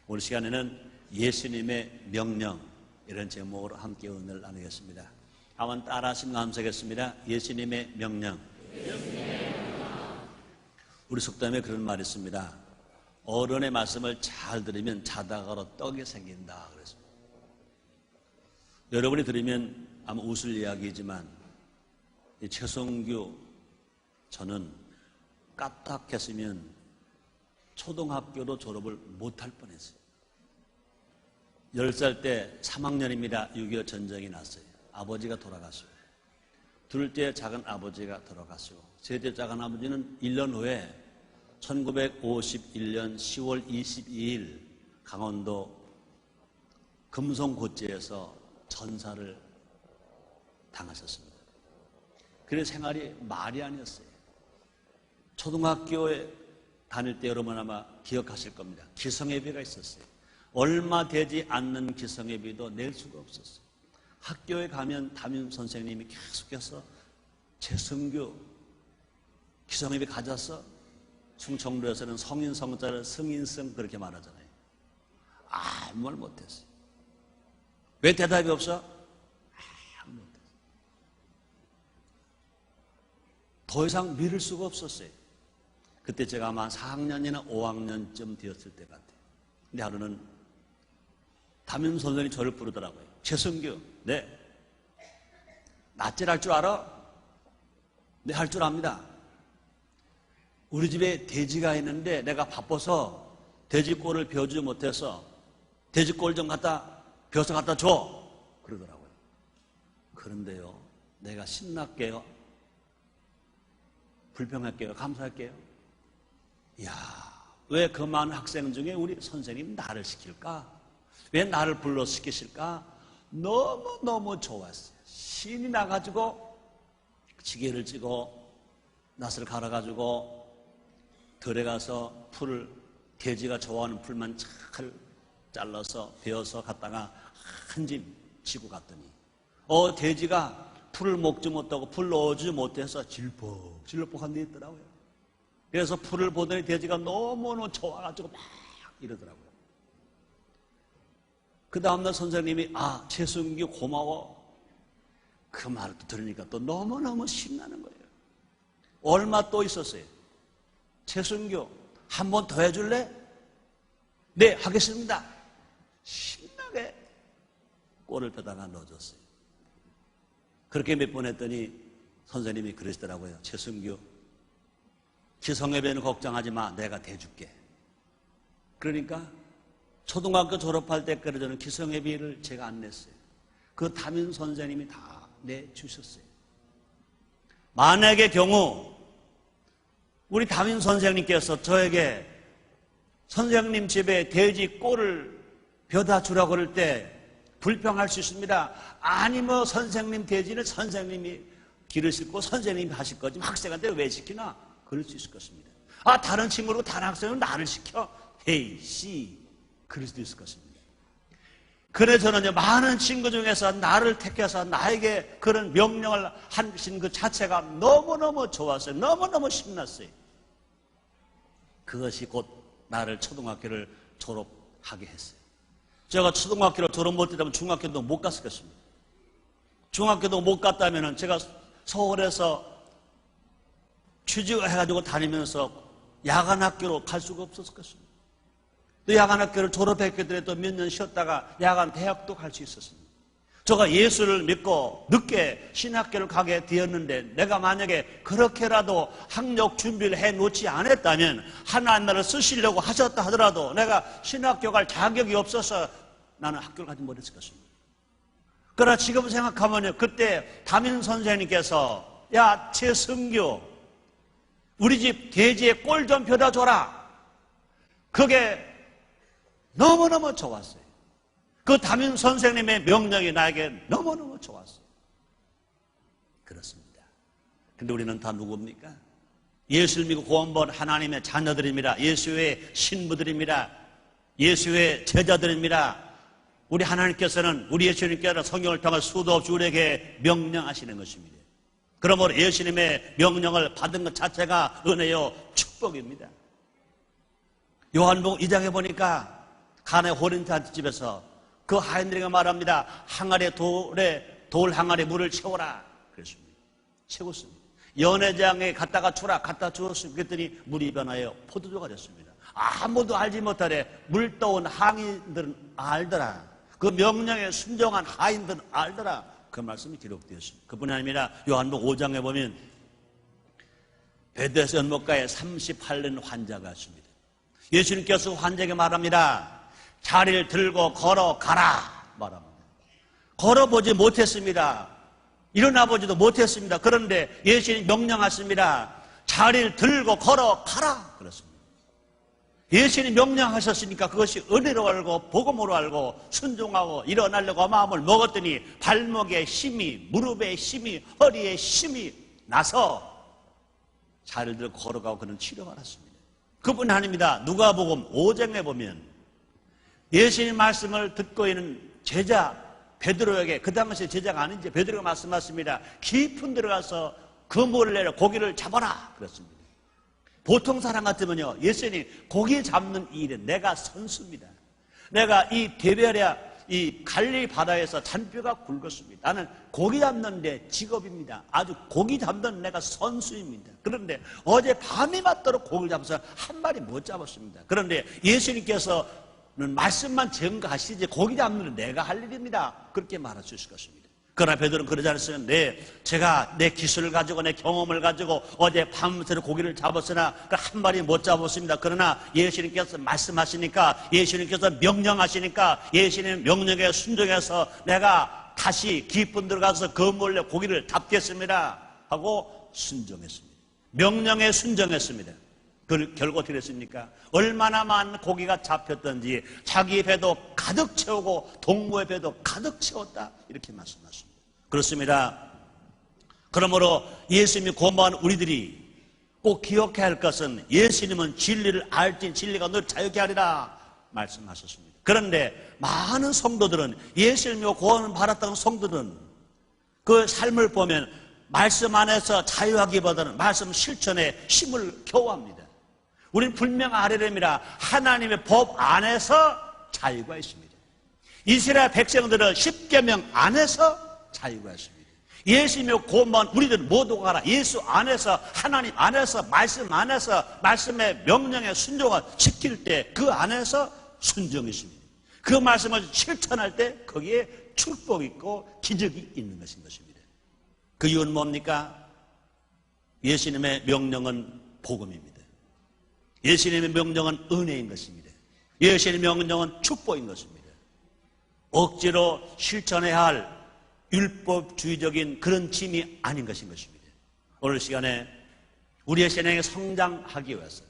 오늘 시간에는 예수님의 명령, 이런 제목으로 함께 은혜를 나누겠습니다. 한번 따라 하시면 감사하겠습니다. 예수님의 명령. 우리 속담에 그런 말이 있습니다. 어른의 말씀을 잘 들으면 자다가로 떡이 생긴다 그랬습니다. 여러분이 들으면 아마 웃을 이야기이지만 이 최성규 저는 까딱했으면 초등학교도 졸업을 못할 뻔했어요. 10살 때 3학년입니다. 6.25 전쟁이 났어요. 아버지가 돌아갔어요. 둘째 작은 아버지가 돌아갔어요. 셋째 작은 아버지는 1년 후에 1951년 10월 22일 강원도 금성고지에서 전사를 당하셨습니다. 그래서 생활이 말이 아니었어요. 초등학교에 다닐 때 여러분 아마 기억하실 겁니다. 기성예비가 있었어요. 얼마 되지 않는 기성예비도 낼 수가 없었어요. 학교에 가면 담임 선생님이 계속해서 최성규 기성예비 가졌어? 충청도에서는 성인 성자를 성인성 그렇게 말하잖아요. 아무 말 못했어요. 왜 대답이 없어? 아무 말 못했어요. 더 이상 미룰 수가 없었어요. 그때 제가 아마 4학년이나 5학년쯤 되었을 때 같아요. 근데 하루는 담임 선생님이 저를 부르더라고요. 최성규, 네. 낫질 할 줄 알아? 네, 할 줄 압니다. 우리 집에 돼지가 있는데 내가 바빠서 돼지꼴을 벼주지 못해서 돼지꼴 좀 벼서 갖다 줘. 그러더라고요. 그런데요, 내가 신날게요. 불평할게요. 감사할게요. 이야, 왜 그 많은 학생 중에 우리 선생님 나를 시킬까? 왜 나를 불러 시키실까? 너무너무 좋았어요. 신이 나가지고 지게를 찌고 낫을 갈아가지고 들에 가서 풀을 돼지가 좋아하는 풀만 잘 잘라서 베어서 갖다가 한 짐 지고 갔더니 돼지가 풀을 먹지 못하고 풀 넣어주지 못해서 질퍽질퍽한 데 있더라고요. 그래서 풀을 보더니 돼지가 너무너무 좋아가지고 막 이러더라고요. 그 다음날 선생님이 최승규 고마워. 그 말을 또 들으니까 또 너무너무 신나는 거예요. 얼마 또 있었어요. 최승규 한 번 더 해줄래? 네, 하겠습니다. 신나게 꼴을 펴다가 넣어줬어요. 그렇게 몇 번 했더니 선생님이 그러시더라고요. 최승규, 기성예배는 걱정하지 마. 내가 대줄게. 그러니까 초등학교 졸업할 때까지 저는 기성예배를 제가 안 냈어요. 그 담임 선생님이 다 내주셨어요. 만약의 경우 우리 담임 선생님께서 저에게 선생님 집에 돼지 꼴을 벼다 주라고 그럴 때 불평할 수 있습니다. 아니 선생님 돼지는 선생님이 기르실 선생님이 하실 거지 학생한테 왜 시키나? 그럴 수 있을 것입니다. 다른 친구로 다른 학생은 나를 시켜? 헤이 씨, 그럴 수도 있을 것입니다. 그래서 저는 많은 친구 중에서 나를 택해서 나에게 그런 명령을 하신 그 자체가 너무너무 좋았어요. 너무너무 신났어요. 그것이 곧 나를 초등학교를 졸업하게 했어요. 제가 초등학교를 졸업 못했다면 중학교도 못 갔을 것입니다. 중학교도 못 갔다면 제가 서울에서 취직해가지고 다니면서 야간학교로 갈 수가 없었을 것입니다. 또 야간학교를 졸업했더라도 몇 년 쉬었다가 야간 대학도 갈 수 있었습니다. 제가 예수를 믿고 늦게 신학교를 가게 되었는데 내가 만약에 그렇게라도 학력 준비를 해놓지 않았다면 하나님 나를 쓰시려고 하셨다 하더라도 내가 신학교 갈 자격이 없어서 나는 학교를 가지 못했을 것입니다. 그러나 지금 생각하면요, 그때 담임 선생님께서 야 최승규, 우리 집 돼지에 꼴 좀 펴다 줘라. 그게 너무너무 좋았어요. 그 담임 선생님의 명령이 나에게 너무너무 좋았어요. 그렇습니다. 근데 우리는 다 누굽니까? 예수를 믿고 구원받은 하나님의 자녀들입니다. 예수의 신부들입니다. 예수의 제자들입니다. 우리 하나님께서는, 우리 예수님께서는 성경을 통해 수도 없이 우리에게 명령하시는 것입니다. 그러므로 예수님의 명령을 받은 것 자체가 은혜요 축복입니다. 요한복음 2장에 보니까 가나의 호린트 집에서 그 하인들에게 말합니다. 항아리에 돌 항아리에 물을 채워라. 그랬습니다. 채웠습니다. 연회장에 갖다 주었습니다. 그랬더니 물이 변하여 포도주가 됐습니다. 아무도 알지 못하래. 물 떠온 항인들은 알더라. 그 명령에 순종한 하인들은 알더라. 그 말씀이 기록되었습니다. 그뿐이 아니라 요한복음 5장에 보면 베데스다 연못가에 38년 환자가 있습니다. 예수님께서 환자에게 말합니다. 자리를 들고 걸어가라 말합니다. 걸어보지 못했습니다. 일어나보지도 못했습니다. 그런데 예수님이 명령하십니다. 자리를 들고 걸어가라 그렇습니다. 예수님이 명령하셨으니까 그것이 은혜로 알고 복음으로 알고 순종하고 일어나려고 마음을 먹었더니 발목에 힘이, 무릎에 힘이, 허리에 힘이 나서 자리를 들고 걸어가고 그는 치료받았습니다. 그뿐이 아닙니다. 누가복음 5장에 보면 예수님 말씀을 듣고 있는 제자 베드로에게, 그 당시에 제자가 아닌지 베드로가 말씀하십니다. 깊은 데로 가서 그물을 내려 고기를 잡아라 그랬습니다. 보통 사람 같으면요, 예수님 고기 잡는 일에 내가 선수입니다. 내가 이 대별야 이 갈릴리 바다에서 잔뼈가 굵었습니다. 나는 고기 잡는 데 직업입니다. 아주 고기 잡는 내가 선수입니다. 그런데 어제 밤이 맞도록 고기를 잡아서 한 마리 못 잡았습니다. 그런데 예수님께서는 말씀만 증거하시지 고기 잡는 건 내가 할 일입니다. 그렇게 말할 수 있을 것입니다. 그러나 베드로는 그러지 않았으면 제가 내 기술을 가지고 내 경험을 가지고 어제 밤새도록 고기를 잡았으나 한 마리 못 잡았습니다. 그러나 예수님께서 말씀하시니까, 예수님께서 명령하시니까 예수님 명령에 순종해서 내가 다시 깊은 데로 가서 그물에 고기를 잡겠습니다 하고 순종했습니다. 명령에 순종했습니다. 그 결과 어떻게 됐습니까? 얼마나 많은 고기가 잡혔던지 자기 배도 가득 채우고 동무의 배도 가득 채웠다 이렇게 말씀하십니다. 그렇습니다. 그러므로 예수님이 고마운 우리들이 꼭 기억해야 할 것은 예수님은 진리를 알지 진리가 늘 자유케 하리라 말씀하셨습니다. 그런데 많은 성도들은 예수님이 구원을 받았다는 성도들은 그 삶을 보면 말씀 안에서 자유하기보다는 말씀 실천에 힘을 겨워합니다. 우리는 분명하리랍니다. 하나님의 법 안에서 자유가 있습니다. 이스라엘 백성들은 십계명 안에서 자유가 있습니다. 예수님의 고마운 우리들 모두가 가라. 예수 안에서, 하나님 안에서, 말씀 안에서, 말씀의 명령에 순종을 지킬 때 그 안에서 순종이 있습니다. 그 말씀을 실천할 때 거기에 축복이 있고 기적이 있는 것입니다. 그 이유는 뭡니까? 예수님의 명령은 복음입니다. 예수님의 명령은 은혜인 것입니다. 예수님의 명령은 축복인 것입니다. 억지로 실천해야 할 율법주의적인 그런 짐이 아닌 것인 것입니다. 오늘 시간에 우리의 신앙이 성장하기 위해서,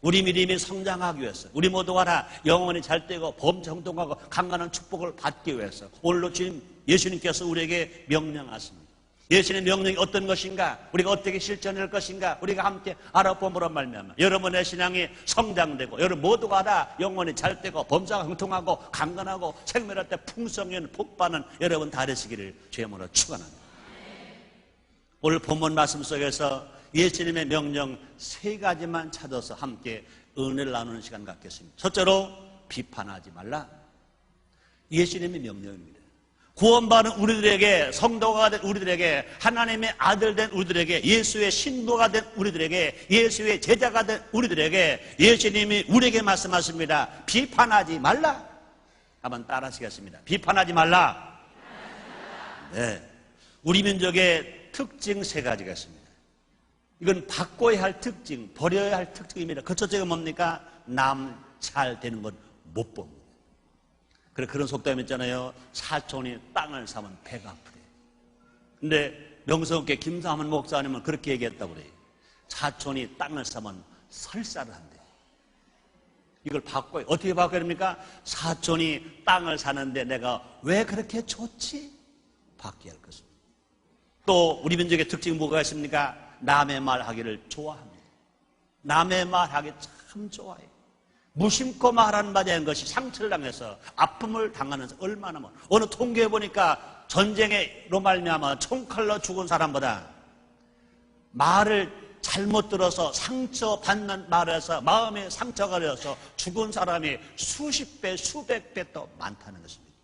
우리 믿음이 성장하기 위해서, 우리 모두가 다 영원히 잘되고 범정통하고 강건한 축복을 받기 위해서 오늘도 지금 예수님께서 우리에게 명령하십니다. 예수님의 명령이 어떤 것인가, 우리가 어떻게 실천할 것인가, 우리가 함께 알아봄으로 말미암아 여러분의 신앙이 성장되고 여러분 모두가 다 영원히 잘되고 범사가 형통하고 강건하고 생명할 때 풍성한 복받는 여러분 다 되시기를 주의 이름으로 축원합니다. 오늘 본문 말씀 속에서 예수님의 명령 3가지만 찾아서 함께 은혜를 나누는 시간 갖겠습니다. 첫째로 비판하지 말라. 예수님의 명령입니다. 구원받은 우리들에게, 성도가 된 우리들에게, 하나님의 아들 된 우리들에게, 예수의 신도가 된 우리들에게, 예수의 제자가 된 우리들에게 예수님이 우리에게 말씀하십니다. 비판하지 말라. 한번 따라 하시겠습니다. 비판하지 말라. 네. 우리 민족의 특징 3가지가 있습니다. 이건 바꿔야 할 특징, 버려야 할 특징입니다. 그 첫째가 뭡니까? 남 잘 되는 것 못 봅니다. 그래, 그런 속담이 있잖아요. 사촌이 땅을 사면 배가 아프대. 근데 명성교회 김삼은 목사님은 그렇게 얘기했다고 그래요. 사촌이 땅을 사면 설사를 한대. 이걸 바꿔요. 어떻게 바꿔야 됩니까? 사촌이 땅을 사는데 내가 왜 그렇게 좋지? 바뀌어야 할 것입니다. 또 우리 민족의 특징이 뭐가 있습니까? 남의 말 하기를 좋아합니다. 남의 말 하기 참 좋아해요. 무심코 말하는 말이 한 것이 상처를 당해서 아픔을 당하는 얼마나 많아. 어느 통계에 보니까 전쟁으로 말미암아 총칼로 죽은 사람보다 말을 잘못 들어서 상처받는 말에서 마음에 상처가 되어서 죽은 사람이 수십 배, 수백 배 더 많다는 것입니다.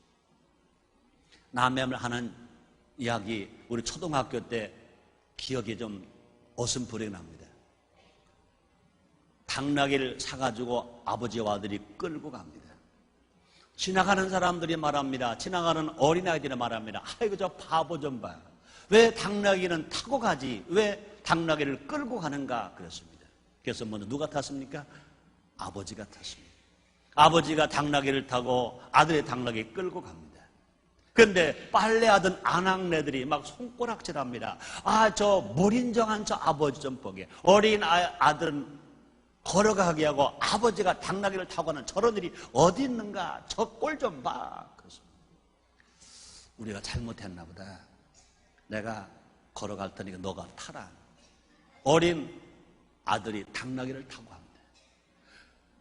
남매를 하는 이야기, 우리 초등학교 때 기억이 좀 어슴푸레 납니다. 당나귀를 사가지고 아버지와 아들이 끌고 갑니다. 지나가는 사람들이 말합니다. 지나가는 어린아이들이 말합니다. 아이고 저 바보 좀 봐. 왜 당나귀는 타고 가지? 왜 당나귀를 끌고 가는가? 그랬습니다. 그래서 먼저 누가 탔습니까? 아버지가 탔습니다. 아버지가 당나귀를 타고 아들의 당나귀 끌고 갑니다. 그런데 빨래하던 아낙네들이 막 손가락질합니다. 아, 저 무린정한 저 아버지 좀 보게. 어린 아들은 걸어가게 하고 아버지가 당나귀를 타고 가는 저런 일이 어디 있는가? 저 꼴 좀 봐. 그렇습니다. 우리가 잘못했나 보다. 내가 걸어갈 테니까 너가 타라. 어린 아들이 당나귀를 타고 갑니다.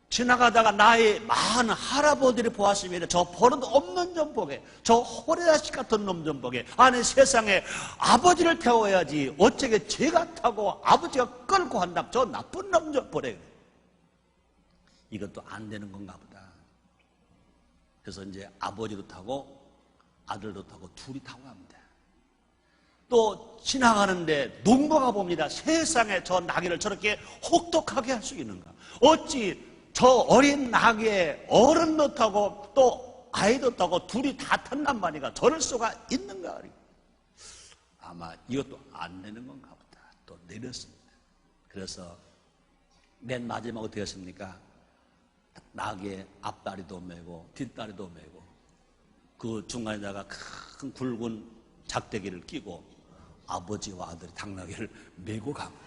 지나가다가 나이 많은 할아버지들이 보았습니다. 저 버릇 없는 좀 보게. 저 호레자식 같은 놈 좀 보게. 아니 세상에 아버지를 태워야지 어쩌게 제가 타고 아버지가 끌고 한다. 저 나쁜 놈 좀 보래. 이것도 안 되는 건가 보다. 그래서 이제 아버지도 타고 아들도 타고 둘이 타고 갑니다. 또 지나가는데 농부가 봅니다. 세상에 저 나귀를 저렇게 혹독하게 할 수 있는가? 어찌 저 어린 나귀에 어른도 타고 또 아이도 타고 둘이 다 탄단 말이가 저럴 수가 있는가? 아마 이것도 안 되는 건가 보다. 또 내렸습니다. 그래서 맨 마지막으로 되었습니까? 나귀의 앞다리도 메고 뒷다리도 메고 그 중간에다가 큰 굵은 작대기를 끼고 아버지와 아들이 당나귀를 메고 갑니다.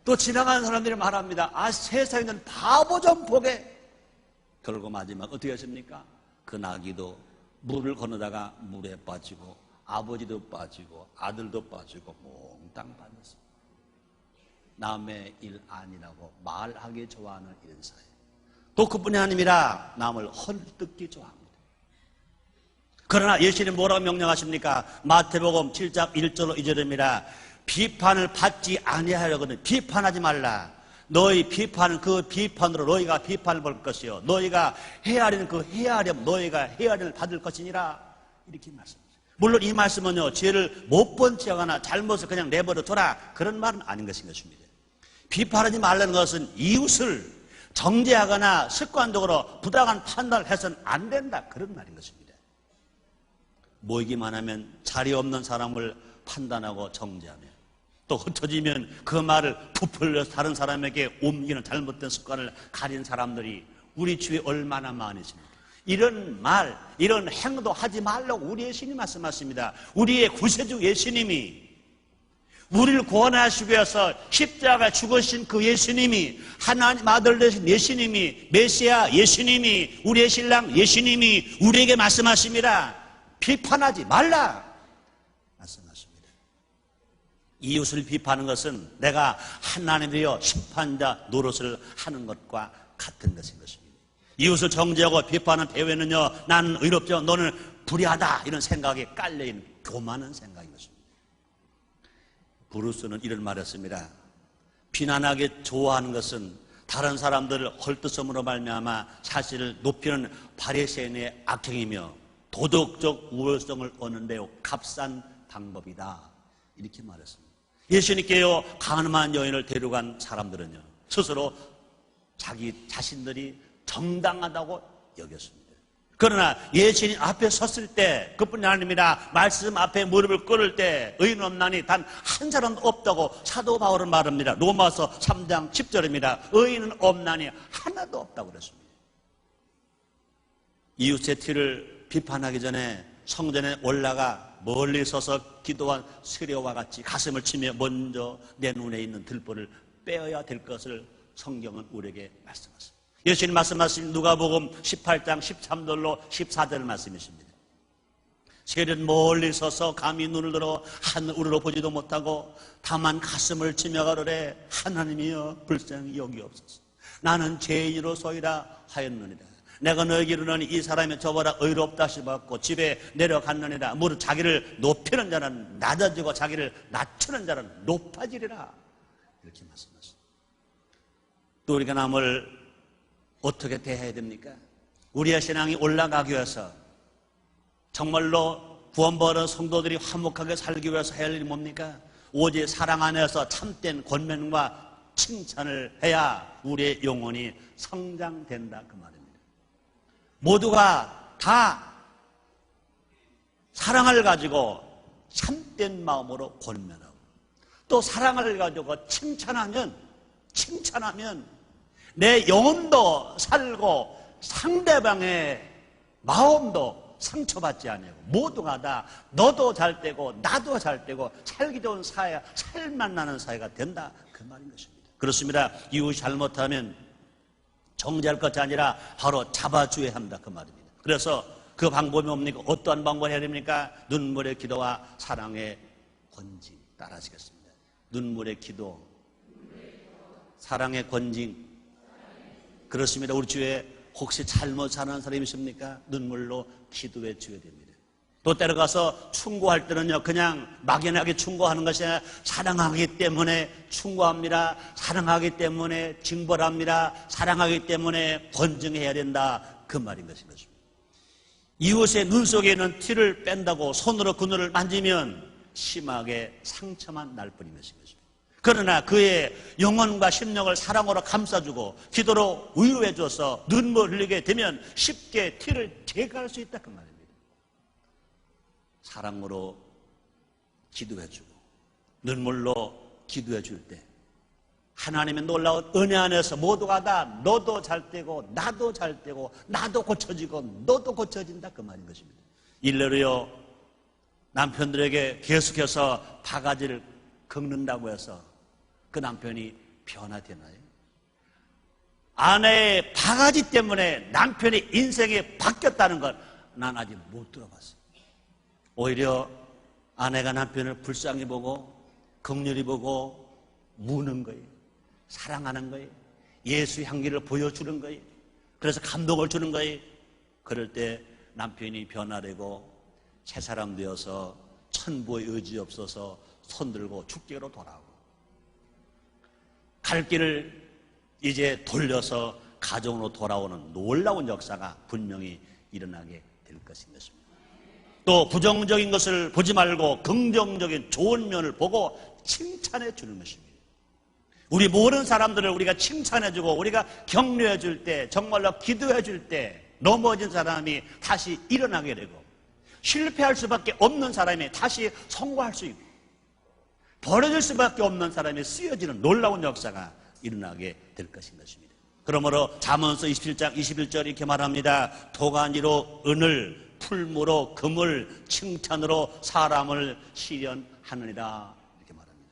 또 지나가는 사람들이 말합니다. 아, 세상에 있는 바보 좀 보게. 그러고 마지막 어떻게 하십니까? 그 나귀도 물을 건너다가 물에 빠지고 아버지도 빠지고 아들도 빠지고 몽땅 빠졌습니다. 남의 일 아니라고 말하기 좋아하는 이런 사회. 또 그뿐이 아니라 남을 헐뜯기 좋아합니다. 그러나 예수님 뭐라고 명령하십니까? 마태복음 7장 1절로 2절입니다. 비판을 받지 아니하려거든 비판하지 말라. 너희 비판은 그 비판으로 너희가 비판을 받을 것이요 너희가 헤아리는 그 헤아림 너희가 헤아림을 받을 것이니라. 이렇게 말씀하십니다. 물론 이 말씀은요 죄를 못 본 척하거나 잘못을 그냥 내버려 둬라 그런 말은 아닌 것인 것입니다. 비판하지 말라는 것은 이웃을 정죄하거나 습관적으로 부당한 판단을 해서는 안 된다 그런 말인 것입니다. 모이기만 하면 자리 없는 사람을 판단하고 정죄하며 또 흩어지면 그 말을 부풀려서 다른 사람에게 옮기는 잘못된 습관을 가진 사람들이 우리 주위에 얼마나 많으십니까? 이런 말, 이런 행도 하지 말라고 우리 예수님이 말씀하십니다. 우리의 구세주 예수님이 우리를 구원하시기 위해서 십자가에 죽으신 그 예수님이 하나님 아들 되신 예수님이 메시아 예수님이 우리의 신랑 예수님이 우리에게 말씀하십니다. 비판하지 말라 말씀하십니다. 이웃을 비판하는 것은 내가 하나님이여 심판자 노릇을 하는 것과 같은 것인 것입니다. 이웃을 정죄하고 비판하는 배후에는요 나는 의롭죠 너는 불의하다 이런 생각이 깔려있는 교만한 생각인 것입니다. 브루스는 이런 말을 했습니다. 비난하기 좋아하는 것은 다른 사람들을 헐뜯음으로 말미암아 사실을 높이는 바리새인의 악행이며 도덕적 우월성을 얻는 데요 값싼 방법이다 이렇게 말했습니다. 예수님께요 가늠한 여인을 데려간 사람들은요 스스로 자기 자신들이 정당하다고 여겼습니다. 그러나 예수님 앞에 섰을 때 그뿐이 아닙니다. 말씀 앞에 무릎을 꿇을 때 의인 없나니 단 한 사람도 없다고 사도 바울은 말합니다. 로마서 3장 10절입니다. 의인은 없나니 하나도 없다고 그랬습니다. 이웃의 티를 비판하기 전에 성전에 올라가 멀리 서서 기도한 세례와 같이 가슴을 치며 먼저 내 눈에 있는 들보를 빼어야 될 것을 성경은 우리에게 말씀하십니다. 예수님 말씀하신 누가복음 18장 13절로 14절 말씀이십니다. 세례는 멀리 서서 감히 눈을 들어 하늘으로 보지도 못하고 다만 가슴을 치며 가로되 하나님이여 불쌍히 여기옵소서. 나는 죄인으로소이다 하였느니라. 내가 너에게 이르노니 이 사람이 저보다 의롭다 싶었고 집에 내려갔느니라. 무릇 자기를 높이는 자는 낮아지고 자기를 낮추는 자는 높아지리라. 이렇게 말씀하십니다. 또 우리가 남을 어떻게 대해야 됩니까? 우리의 신앙이 올라가기 위해서 정말로 구원받은 성도들이 화목하게 살기 위해서 해야 할 일이 뭡니까? 오직 사랑 안에서 참된 권면과 칭찬을 해야 우리의 영혼이 성장된다 그 말입니다. 모두가 다 사랑을 가지고 참된 마음으로 권면하고 또 사랑을 가지고 칭찬하면 내 영혼도 살고 상대방의 마음도 상처받지 않고 모두가 다 너도 잘 되고 나도 잘 되고 살기 좋은 사회, 살만 나는 사회가 된다 그 말인 것입니다. 그렇습니다. 이웃이 잘못하면 정죄할 것이 아니라 바로 잡아줘야 한다 그 말입니다. 그래서 그 방법이 뭡니까? 어떠한 방법을 해야 됩니까? 눈물의 기도와 사랑의 권징 따라하시겠습니다. 눈물의 기도, 사랑의 권징. 그렇습니다. 우리 주위에 혹시 잘못 사는 사람이 있습니까? 눈물로 기도해 줘야 됩니다. 또 때려가서 충고할 때는요, 그냥 막연하게 충고하는 것이 아니라 사랑하기 때문에 충고합니다. 사랑하기 때문에 징벌합니다. 사랑하기 때문에 권증해야 된다. 그 말인 것입니다. 이웃의 눈 속에 있는 티를 뺀다고 손으로 그 눈을 만지면 심하게 상처만 날 뿐인 것입니다. 그러나 그의 영혼과 심령을 사랑으로 감싸주고 기도로 위로해줘서 눈물 흘리게 되면 쉽게 티를 제거할 수 있다 그 말입니다. 사랑으로 기도해주고 눈물로 기도해줄 때 하나님의 놀라운 은혜 안에서 모두가 다 너도 잘 되고 나도 잘 되고 나도 고쳐지고 너도 고쳐진다 그 말인 것입니다. 일례로요 남편들에게 계속해서 바가지를 긁는다고 해서 그 남편이 변화되나요? 아내의 바가지 때문에 남편의 인생이 바뀌었다는 걸 난 아직 못 들어봤어요. 오히려 아내가 남편을 불쌍히 보고 긍휼히 보고 무는 거예요. 사랑하는 거예요. 예수 향기를 보여주는 거예요. 그래서 감동을 주는 거예요. 그럴 때 남편이 변화되고 새 사람 되어서 천부의 의지 없어서 손들고 축제로 돌아오고 갈 길을 이제 돌려서 가정으로 돌아오는 놀라운 역사가 분명히 일어나게 될 것인 것입니다. 또 부정적인 것을 보지 말고 긍정적인 좋은 면을 보고 칭찬해 주는 것입니다. 우리 모르는 사람들을 우리가 칭찬해 주고 우리가 격려해 줄 때 정말로 기도해 줄 때 넘어진 사람이 다시 일어나게 되고 실패할 수밖에 없는 사람이 다시 성공할 수 있고 버려질 수밖에 없는 사람이 쓰여지는 놀라운 역사가 일어나게 될 것인 것입니다. 그러므로 잠언서 27장 21절 이렇게 말합니다. 도가니로 은을 풀무로 금을 칭찬으로 사람을 실현하느니라 이렇게 말합니다.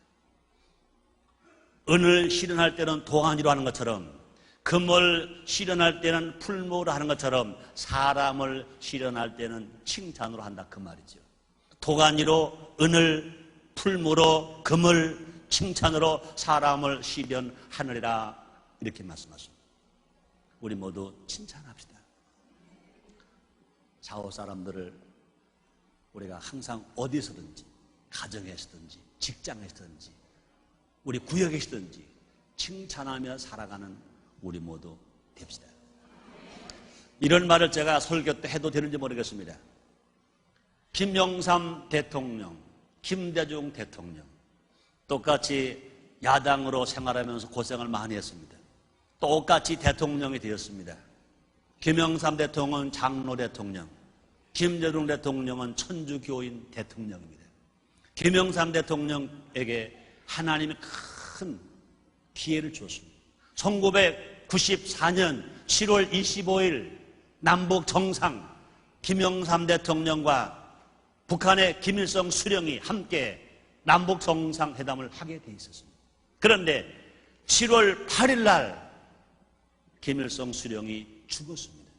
은을 실현할 때는 도가니로 하는 것처럼 금을 실현할 때는 풀무로 하는 것처럼 사람을 실현할 때는 칭찬으로 한다 그 말이죠. 도가니로 은을 풀무로 금을 칭찬으로 사람을 실현하느니라 이렇게 말씀하십니다. 우리 모두 칭찬합시다. 사후 사람들을 우리가 항상 어디서든지 가정에서든지 직장에서든지 우리 구역에서든지 칭찬하며 살아가는 우리 모두 됩시다. 이런 말을 제가 설교 때 해도 되는지 모르겠습니다. 김영삼 대통령, 김대중 대통령 똑같이 야당으로 생활하면서 고생을 많이 했습니다. 똑같이 대통령이 되었습니다. 김영삼 대통령은 장로 대통령, 김대중 대통령은 천주교인 대통령입니다. 김영삼 대통령에게 하나님이 큰 기회를 주었습니다. 1994년 7월 25일 남북 정상 김영삼 대통령과 북한의 김일성 수령이 함께 남북 정상회담을 하게 돼 있었습니다. 그런데 7월 8일 날 김일성 수령이 죽었습니다.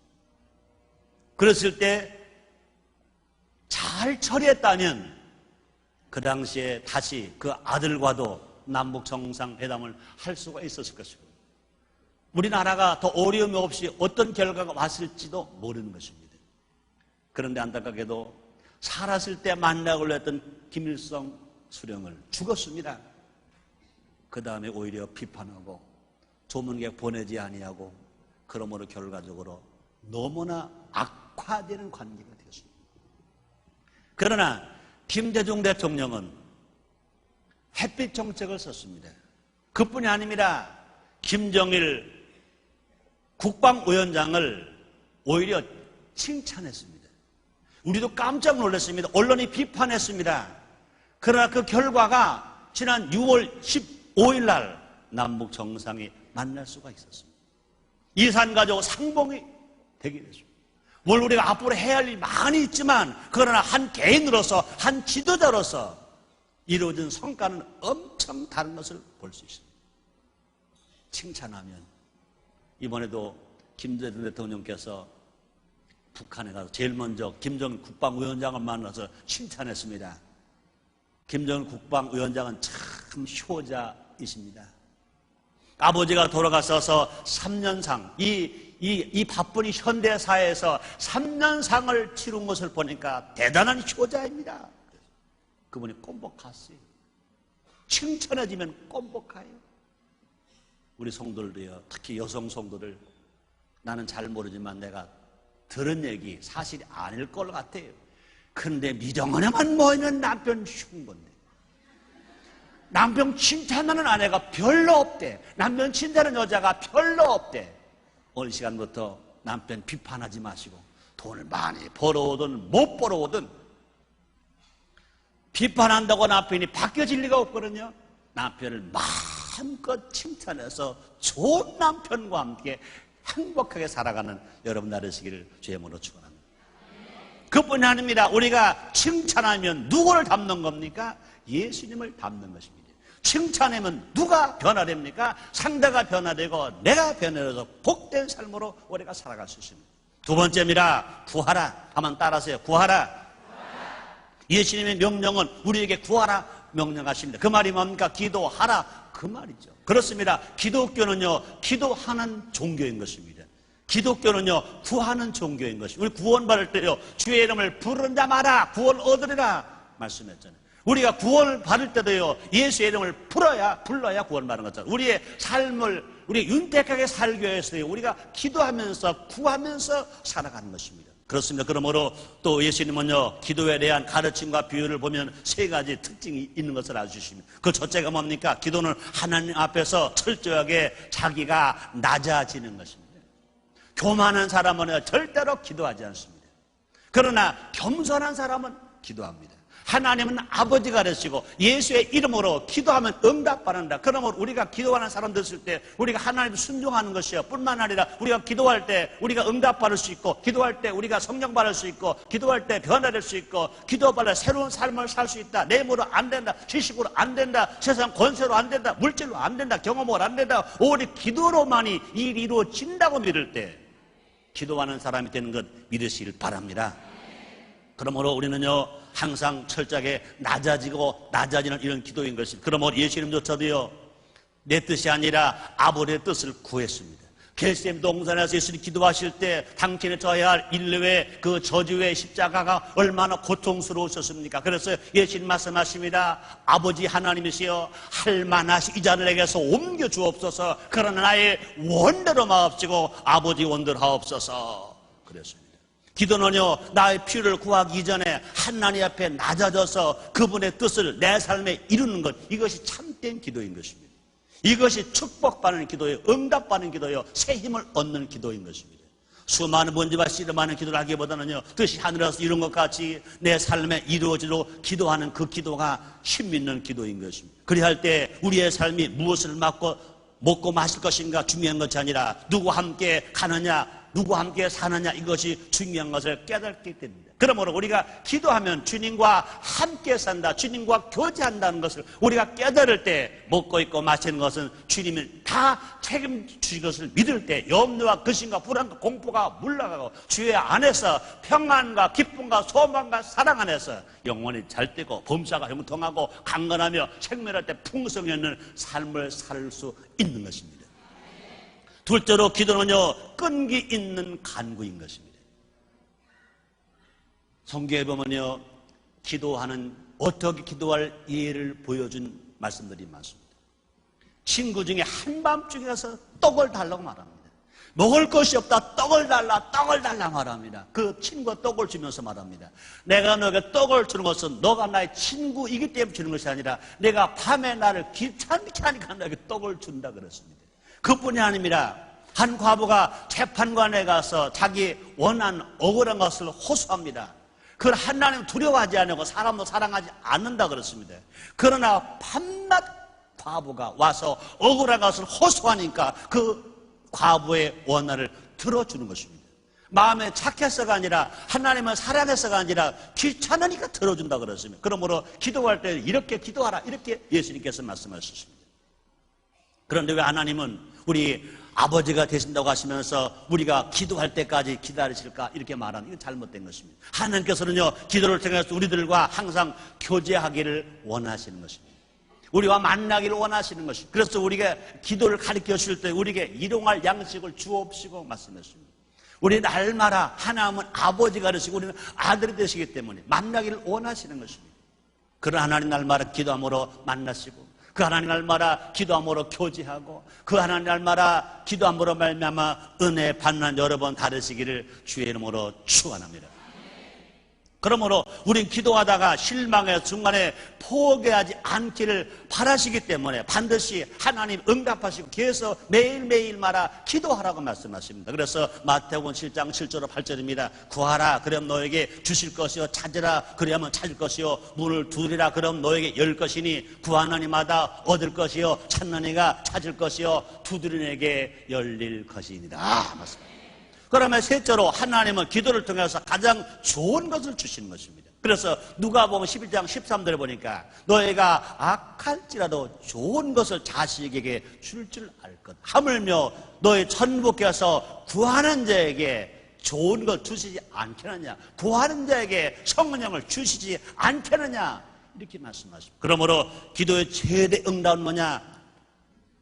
그랬을 때 잘 처리했다면 그 당시에 다시 그 아들과도 남북 정상회담을 할 수가 있었을 것입니다. 우리나라가 더 어려움 없이 어떤 결과가 왔을지도 모르는 것입니다. 그런데 안타깝게도 살았을 때 만나고 했던 김일성 수령을 죽었습니다. 그 다음에 오히려 비판하고 조문객 보내지 아니하고 그러므로 결과적으로 너무나 악화되는 관계가 되었습니다. 그러나 김대중 대통령은 햇빛 정책을 썼습니다. 그뿐이 아닙니다. 김정일 국방위원장을 오히려 칭찬했습니다. 우리도 깜짝 놀랐습니다. 언론이 비판했습니다. 그러나 그 결과가 지난 6월 15일 날 남북 정상이 만날 수가 있었습니다. 이산 가족 상봉이 되게 됐습니다. 물론 우리가 앞으로 해야 할 일이 많이 있지만 그러나 한 개인으로서 한 지도자로서 이루어진 성과는 엄청 다른 것을 볼 수 있습니다. 칭찬하면 이번에도 김대중 대통령께서 북한에 가서 제일 먼저 김정일 국방위원장을 만나서 칭찬했습니다. 김정일 국방위원장은 참 효자이십니다. 아버지가 돌아가셔서 3년상 이 바쁜 현대사회에서 3년상을 치른 것을 보니까 대단한 효자입니다. 그분이 꼼복하세요. 칭찬해지면 꼼복해요. 우리 성도들도요, 특히 여성 성도들, 나는 잘 모르지만 내가 들은 얘기 사실이 아닐 것 같아요. 그런데 미정원에만 모이는 남편 흉본데 남편 칭찬하는 아내가 별로 없대. 남편 칭찬하는 여자가 별로 없대. 오늘 시간부터 남편 비판하지 마시고 돈을 많이 벌어오든 못 벌어오든 비판한다고 남편이 바뀌어질 리가 없거든요. 남편을 마음껏 칭찬해서 좋은 남편과 함께 행복하게 살아가는 여러분 되시기를 주의 이름으로 축원합니다. 그뿐이 아닙니다. 우리가 칭찬하면 누구를 닮는 겁니까? 예수님을 닮는 것입니다. 칭찬하면 누가 변화됩니까? 상대가 변화되고 내가 변화돼서 복된 삶으로 우리가 살아갈 수 있습니다. 두 번째입니다. 구하라. 한번 따라하세요. 구하라. 예수님의 명령은 우리에게 구하라 명령하십니다. 그 말이 뭡니까? 기도하라. 그 말이죠. 그렇습니다. 기독교는요, 기도하는 종교인 것입니다. 기독교는요, 구하는 종교인 것입니다. 우리 구원받을 때요, 주의 이름을 부른 자 마라, 구원 얻으리라 말씀했잖아요. 우리가 구원을 받을 때도요, 예수의 이름을 불러야 구원받는 거잖아요. 우리의 삶을, 우리 윤택하게 살기 위해서요, 우리가 기도하면서, 구하면서 살아가는 것입니다. 그렇습니다. 그러므로 또 예수님은요, 기도에 대한 가르침과 비유를 보면 세 가지 특징이 있는 것을 알려주십니다. 그 첫째가 뭡니까? 기도는 하나님 앞에서 철저하게 자기가 낮아지는 것입니다. 교만한 사람은 절대로 기도하지 않습니다. 그러나 겸손한 사람은 기도합니다. 하나님은 아버지가 되시고 예수의 이름으로 기도하면 응답받는다. 그러면 우리가 기도하는 사람들 있을 때 우리가 하나님 순종하는 것이요 뿐만 아니라 우리가 기도할 때 우리가 응답받을 수 있고, 기도할 때 우리가 성령 받을 수 있고, 기도할 때 변화될 수 있고, 기도받아 새로운 삶을 살 수 있다. 내 힘으로 안 된다, 지식으로 안 된다, 세상 권세로 안 된다, 물질로 안 된다, 경험으로 안 된다, 오직 기도로만이 일이 이루어진다고 믿을 때 기도하는 사람이 되는 것 믿으시길 바랍니다. 그러므로 우리는요, 항상 철저하게 낮아지는 이런 기도인 것입니다. 그러므로 예수님조차도요, 내 뜻이 아니라 아버지의 뜻을 구했습니다. 겟세마네 동산에서 예수님이 기도하실 때 당신이 져야 할 인류의 그 저주의 십자가가 얼마나 고통스러우셨습니까? 그래서 예수님 말씀하십니다. 아버지 하나님이시여, 할만하시 이 잔을 내게서 옮겨 주옵소서. 그러나 나의 원대로 마옵시고 아버지 원대로 하옵소서. 그랬습니다. 기도는요, 나의 필요를 구하기 이전에 하나님 앞에 낮아져서 그분의 뜻을 내 삶에 이루는 것, 이것이 참된 기도인 것입니다. 이것이 축복받는 기도예요. 응답받는 기도예요. 새 힘을 얻는 기도인 것입니다. 수많은 번지와 씨름하는 기도를 하기보다는요, 뜻이 하늘에서 이룬 것 같이 내 삶에 이루어지도록 기도하는 그 기도가 힘 있는 기도인 것입니다. 그리할 때 우리의 삶이 무엇을 먹고 마실 것인가 중요한 것이 아니라 누구와 함께 가느냐, 누구와 함께 사느냐, 이것이 중요한 것을 깨닫게 됩니다. 그러므로 우리가 기도하면 주님과 함께 산다, 주님과 교제한다는 것을 우리가 깨달을 때 먹고 있고 마시는 것은 주님이 다 책임지실 것을 믿을 때 염려와 근심과 불안과 공포가 물러가고 주의 안에서 평안과 기쁨과 소망과 사랑 안에서 영원히 잘되고 범사가 형통하고 강건하며 생명할 때 풍성히 있는 삶을 살 수 있는 것입니다. 둘째로 기도는요, 끈기 있는 간구인 것입니다. 성경에 보면요, 기도하는, 어떻게 기도할 예를 보여준 말씀들이 많습니다. 친구 중에 한밤중에 가서 떡을 달라고 말합니다. 먹을 것이 없다, 떡을 달라 말합니다. 그 친구가 떡을 주면서 말합니다. 내가 너에게 떡을 주는 것은 너가 나의 친구이기 때문에 주는 것이 아니라 내가 밤에 나를 귀찮게 하니까 너에게 떡을 준다 그랬습니다. 그뿐이 아닙니다. 한 과부가 재판관에 가서 자기 원한 억울한 것을 호소합니다. 그걸 하나님 두려워하지 않고 사람도 사랑하지 않는다 그랬습니다. 그러나 밤낮 과부가 와서 억울한 것을 호소하니까 그 과부의 원한을 들어주는 것입니다. 마음에 착해서가 아니라 하나님을 사랑해서가 아니라 귀찮으니까 들어준다 그랬습니다. 그러므로 기도할 때 이렇게 기도하라, 이렇게 예수님께서 말씀하셨습니다. 그런데 왜 하나님은 우리 아버지가 되신다고 하시면서 우리가 기도할 때까지 기다리실까 이렇게 말하는, 이건 잘못된 것입니다. 하나님께서는요, 기도를 통해서 우리들과 항상 교제하기를 원하시는 것입니다. 우리와 만나기를 원하시는 것입니다. 그래서 우리가 기도를 가르쳐 주실 때 우리에게 일용할 양식을 주옵시고 말씀했습니다. 우리 날마다 하나님은 아버지가 되시고 우리는 아들이 되시기 때문에 만나기를 원하시는 것입니다. 그런 하나님 날마다 기도함으로 만나시고, 그 하나님 날마다 기도함으로 교제하고, 그 하나님 날마다 기도함으로 말미암아 은혜 받는 여러분 다르시기를 주의 이름으로 축원합니다. 그러므로 우린 기도하다가 실망의 순간에 포기하지 않기를 바라시기 때문에 반드시 하나님 응답하시고 계속 매일매일마다 기도하라고 말씀하십니다. 그래서 마태복음 7장 7절로 8절입니다. 구하라 그럼 너에게 주실 것이요, 찾으라 그리하면 찾을 것이요, 문을 두드리라 그럼 너에게 열 것이니 구하는 이마다 얻을 것이요, 찾는 이가 찾을 것이요, 두드리는 이에게 열릴 것이니라. 맞습니다. 그러면 셋째로 하나님은 기도를 통해서 가장 좋은 것을 주시는 것입니다. 그래서 누가복음 11장 13절에 보니까 너희가 악할지라도 좋은 것을 자식에게 줄 알 것, 하물며 너희 천부께서 구하는 자에게 좋은 걸 주시지 않겠느냐, 구하는 자에게 성령을 주시지 않겠느냐, 이렇게 말씀하십니다. 그러므로 기도의 최대 응답은 뭐냐?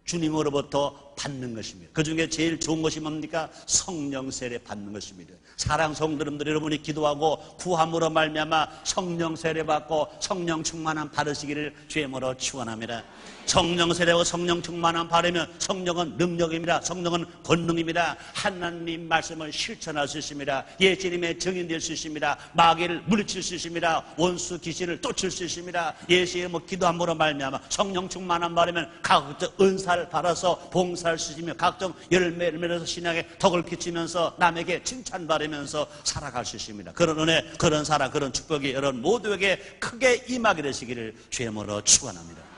주님으로부터 받는 것입니다. 그 중에 제일 좋은 것이 뭡니까? 성령 세례 받는 것입니다. 사랑 성도님들, 여러분이 기도하고 구함으로 말미암아 성령 세례 받고 성령 충만함 받으시기를 주의 이름으로 축원합니다. 성령 세례하고 성령 충만함 받으면 성령은 능력입니다. 성령은 권능입니다. 하나님 말씀을 실천할 수 있습니다. 예수님의 증인 될 수 있습니다. 마귀를 물리칠 수 있습니다. 원수 귀신을 쫓을 수 있습니다. 예수의 기도함으로 말미암아 성령 충만함 받으면 각종 은사를 받아서 봉사할 수 있으며 각종 열매를 맺어서 신앙에 덕을 끼치면서 남에게 칭찬받으면서 살아갈 수 있습니다. 그런 은혜, 그런 사랑, 그런 축복이 여러분 모두에게 크게 임하게 되시기를 주의 이름으로 축원합니다.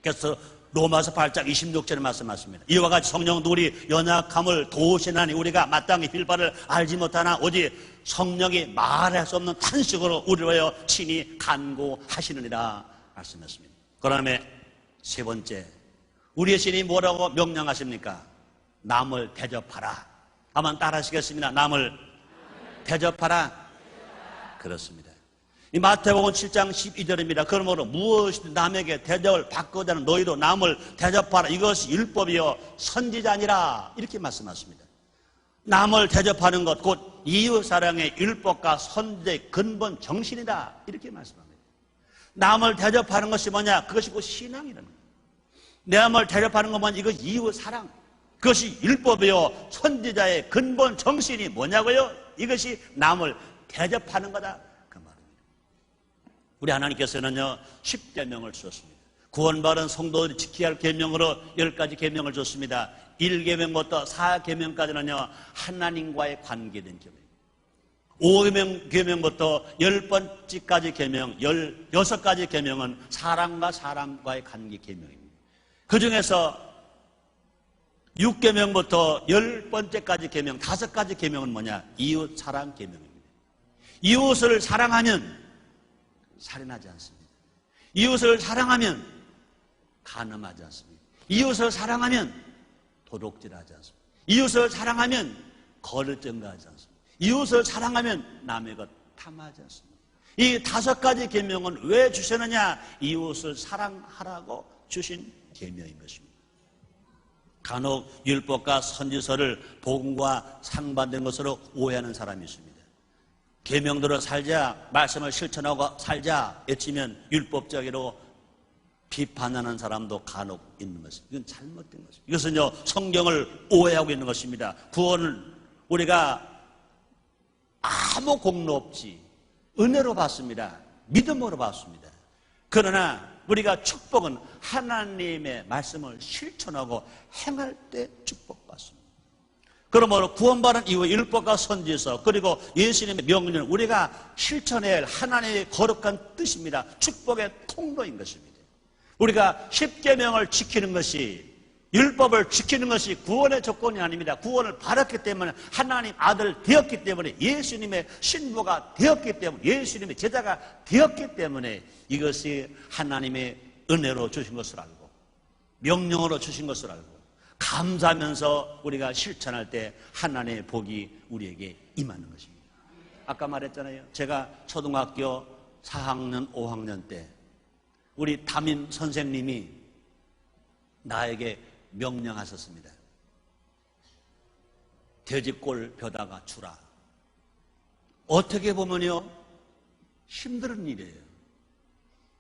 그래서 로마서 8장 26절에 말씀하십니다. 이와 같이 성령도 우리 연약함을 도우시나니 우리가 마땅히 빌 바를 알지 못하나 오직 성령이 말할 수 없는 탄식으로 우리를 위하여 친히 간구하시느니라 말씀했습니다. 그 다음에 세 번째, 우리의 신이 뭐라고 명령하십니까? 남을 대접하라. 한번 따라 하시겠습니다. 남을 대접하라. 그렇습니다. 이 마태복음 7장 12절입니다. 그러므로 무엇이든 남에게 대접을 받고자 하는 너희도 남을 대접하라. 이것이 율법이요 선지자니라. 이렇게 말씀하십니다. 남을 대접하는 것 곧 이웃사랑의 율법과 선지자의 근본 정신이다. 이렇게 말씀합니다. 남을 대접하는 것이 뭐냐? 그것이 곧 신앙이라는 거예요. 남을 대접하는 것만 이거 이웃사랑. 그것이 율법이요 선지자의 근본 정신이 뭐냐고요? 이것이 남을 대접하는 거다. 우리 하나님께서는요 10계명을 주셨습니다. 구원받은 성도들이 지켜야 할 계명으로 10가지 계명을 줬습니다. 1계명부터 4계명까지는요 하나님과의 관계된 계명, 5계명부터 10번째까지 계명, 16가지 계명은 사람과 사람과의 관계 계명입니다. 그 중에서 6계명부터 10번째까지 계명, 5가지 계명은 뭐냐? 이웃 사랑 계명입니다. 이웃을 사랑하면 살인하지 않습니다. 이웃을 사랑하면 간음하지 않습니다. 이웃을 사랑하면 도둑질하지 않습니다. 이웃을 사랑하면 거를 증가하지 않습니다. 이웃을 사랑하면 남의 것 탐하지 않습니다. 이 5가지 계명은 왜 주셨느냐? 이웃을 사랑하라고 주신 계명인 것입니다. 간혹 율법과 선지서를 복음과 상반된 것으로 오해하는 사람이 있습니다. 계명대로 살자, 말씀을 실천하고 살자 외치면 율법적으로 비판하는 사람도 간혹 있는 것입니다. 이건 잘못된 것입니다. 이것은요, 성경을 오해하고 있는 것입니다. 구원을 우리가 아무 공로 없이 은혜로 받습니다. 믿음으로 받습니다. 그러나 우리가 축복은 하나님의 말씀을 실천하고 행할 때 축복받습니다. 그러므로 구원받은 이후에 율법과 선지서 그리고 예수님의 명령은 우리가 실천해야 할 하나님의 거룩한 뜻입니다. 축복의 통로인 것입니다. 우리가 십계명을 지키는 것이, 율법을 지키는 것이 구원의 조건이 아닙니다. 구원을 받았기 때문에, 하나님 아들 되었기 때문에, 예수님의 신부가 되었기 때문에, 예수님의 제자가 되었기 때문에 이것이 하나님의 은혜로 주신 것을 알고 명령으로 주신 것을 알고 감사하면서 우리가 실천할 때 하나님의 복이 우리에게 임하는 것입니다. 아까 말했잖아요. 제가 초등학교 4학년, 5학년 때 우리 담임 선생님이 나에게 명령하셨습니다. 돼지골 벼다가 주라. 어떻게 보면요, 힘든 일이에요.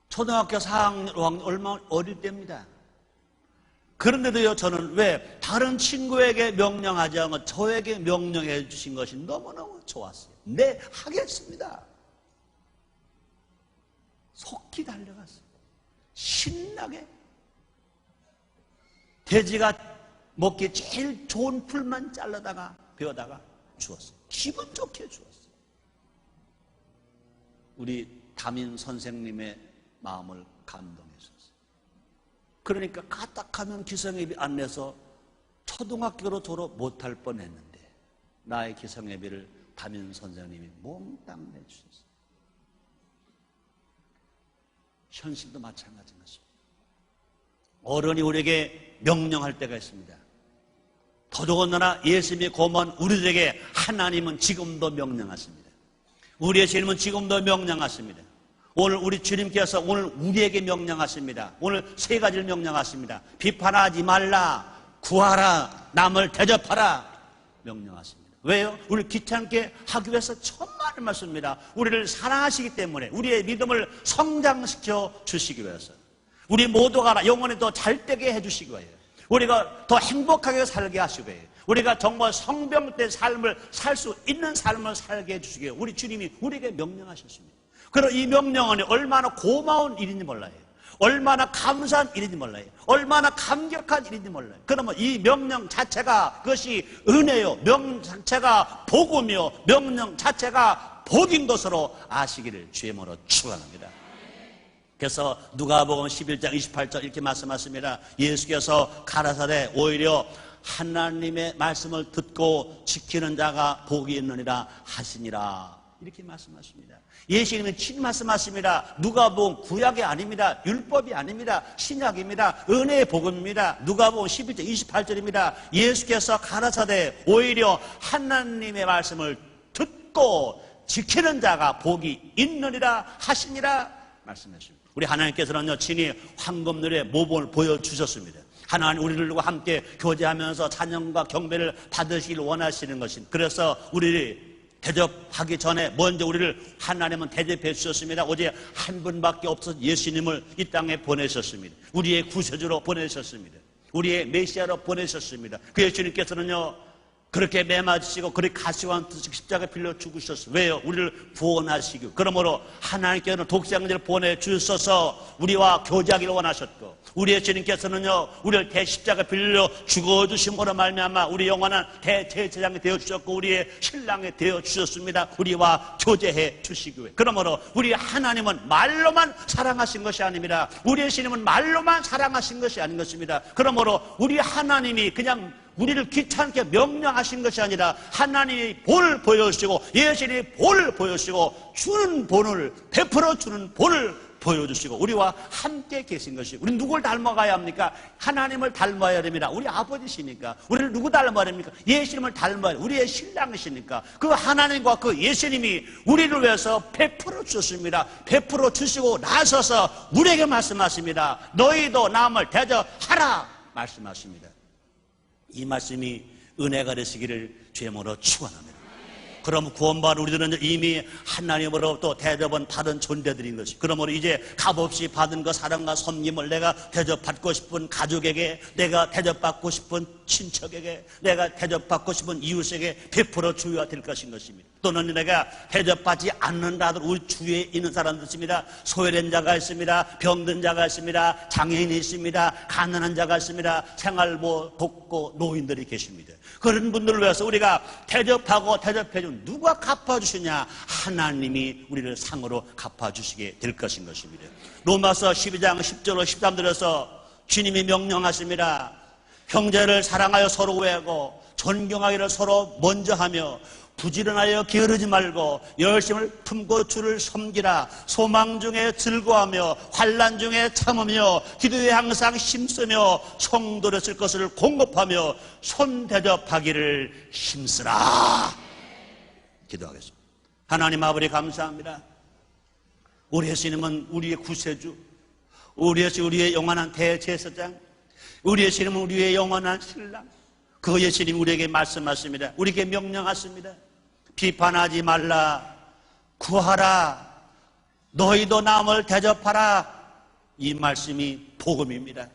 초등학교 4학년, 5학년 얼마 어릴 때입니다. 그런데도요, 저는 왜 다른 친구에게 명령하지 않고 저에게 명령해 주신 것이 너무너무 좋았어요. 네, 하겠습니다. 속히 달려갔어요. 신나게. 돼지가 먹기 제일 좋은 풀만 잘라다가 베어다가 주었어요. 기분 좋게 주었어요. 우리 담임 선생님의 마음을 감동했었어요. 그러니까 까딱하면 기성예비 안 내서 초등학교로 졸업 못할 뻔했는데 나의 기성예비를 담임 선생님이 몽땅 내주셨어요. 현실도 마찬가지인 것입니다. 어른이 우리에게 명령할 때가 있습니다. 더더군다나 예수님이 고마운 우리들에게 하나님은 지금도 명령하십니다. 우리의 주님은 지금도 명령하십니다. 오늘 우리 주님께서 오늘 우리에게 명령하십니다. 오늘 세 가지를 명령하십니다. 비판하지 말라, 구하라, 남을 대접하라 명령하십니다. 왜요? 우리를 귀찮게 하기 위해서 천만을 말씀입니다. 우리를 사랑하시기 때문에, 우리의 믿음을 성장시켜 주시기 위해서, 우리 모두가 영원히 더 잘되게 해주시기 위해서, 우리가 더 행복하게 살게 하시기 위해서, 우리가 정말 성병된 삶을 살 수 있는 삶을 살게 해주시기 위해서 우리 주님이 우리에게 명령하셨습니다. 그럼 이 명령은 얼마나 고마운 일인지 몰라요. 얼마나 감사한 일인지 몰라요. 얼마나 감격한 일인지 몰라요. 그러면 이 명령 자체가 그것이 은혜요, 명령 자체가 복음이요, 명령 자체가 복인 것으로 아시기를 주의 이름으로 축원합니다. 그래서 누가복음 11장 28절 이렇게 말씀하십니다. 예수께서 가라사대 오히려 하나님의 말씀을 듣고 지키는 자가 복이 있느니라 하시니라 이렇게 말씀하십니다. 예수님은 친 말씀하십니다. 누가복음 구약이 아닙니다. 율법이 아닙니다. 신약입니다. 은혜의 복음입니다. 누가복음 11장 28절입니다. 예수께서 가라사대 오히려 하나님의 말씀을 듣고 지키는 자가 복이 있느니라 하시니라 말씀하십니다. 우리 하나님께서는요, 친히 황금률의 모범을 보여주셨습니다. 하나님 우리들과 함께 교제하면서 찬양과 경배를 받으시길 원하시는 것입니다. 그래서 우리를 대접하기 전에 먼저 우리를 하나님은 대접해 주셨습니다. 오직 한 분밖에 없어서 예수님을 이 땅에 보내셨습니다. 우리의 구세주로 보내셨습니다. 우리의 메시아로 보내셨습니다. 그 예수님께서는요, 그렇게 매맞으시고 그렇게 가시관 십자가 빌려 죽으셨어요. 왜요? 우리를 구원하시고. 그러므로 하나님께서는 독생자를 보내주셔서 우리와 교제하기를 원하셨고, 우리 예수님께서는요, 우리를 대십자가 빌려 죽어주심으로 말미암아 우리 영원한 대제사장이 되어주셨고 우리의 신랑이 되어주셨습니다. 우리와 교제해 주시기 위해. 그러므로 우리 하나님은 말로만 사랑하신 것이 아닙니다. 우리 예수님은 말로만 사랑하신 것이 아닌 것입니다. 그러므로 우리 하나님이 그냥 우리를 귀찮게 명령하신 것이 아니라 하나님이 본을 보여주시고 예수님이 본을 보여주시고 주는 본을 베풀어 주는 본을 보여주시고 우리와 함께 계신 것이, 우리 누굴 닮아가야 합니까? 하나님을 닮아야 됩니다. 우리 아버지시니까. 우리를 누구 닮아야 됩니까? 예수님을 닮아야, 우리의 신랑이시니까. 그 하나님과 그 예수님이 우리를 위해서 베풀어 주셨습니다. 베풀어 주시고 나서서 우리에게 말씀하십니다. 너희도 남을 대접하라 말씀하십니다. 이 말씀이 은혜가 되시기를 주의 이름으로 축원합니다. 그럼 구원받은 우리들은 이미 하나님으로부터 대접은 받은 존재들인 것이. 그러므로 이제 값없이 받은 그 사랑과 섬김을 내가 대접받고 싶은 가족에게, 내가 대접받고 싶은 친척에게, 내가 대접받고 싶은 이웃에게 베풀어 주어야 될 것인 것입니다. 또는 내가 대접받지 않는다도 우리 주위에 있는 사람들 있습니다. 소외된 자가 있습니다. 병든 자가 있습니다. 장애인이 있습니다. 가난한 자가 있습니다. 생활보 돕고 노인들이 계십니다. 그런 분들을 위해서 우리가 대접하고 대접해준 누가 갚아주시냐? 하나님이 우리를 상으로 갚아주시게 될 것인 것입니다. 로마서 12장 10절로 13절에서 주님이 명령하십니다. 형제를 사랑하여 서로 구하고 존경하기를 서로 먼저 하며 부지런하여 게으르지 말고 열심을 품고 주를 섬기라. 소망 중에 즐거워하며 환난 중에 참으며 기도에 항상 힘쓰며 성도를 쓸 것을 공급하며 손 대접하기를 힘쓰라. 기도하겠습니다. 하나님 아버지 감사합니다. 우리 예수님은 우리의 구세주, 우리 예수 우리의 영원한 대제사장, 우리 예수님은 우리의 영원한 신랑. 그 예수님 우리에게 말씀하십니다. 우리에게 명령하십니다. 비판하지 말라. 구하라. 너희도 남을 대접하라. 이 말씀이 복음입니다.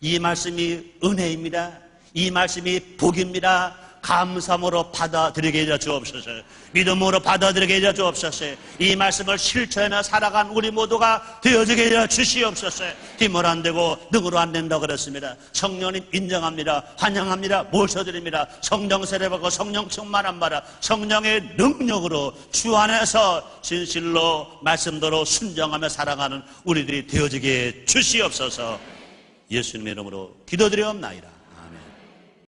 이 말씀이 은혜입니다. 이 말씀이 복입니다. 감사함으로 받아들이게 해줘 주옵소서. 믿음으로 받아들이게 해줘 주옵소서. 이 말씀을 실천하며 살아간 우리 모두가 되어지게 해줘 주시옵소서. 힘으로 안 되고 능으로 안 된다고 그랬습니다. 성령님 인정합니다. 환영합니다. 모셔드립니다. 성령 세례받고 성령 충만한 바라 성령의 능력으로 주 안에서 진실로 말씀대로 순종하며 살아가는 우리들이 되어지게 해 주시옵소서. 예수님의 이름으로 기도드리옵나이다.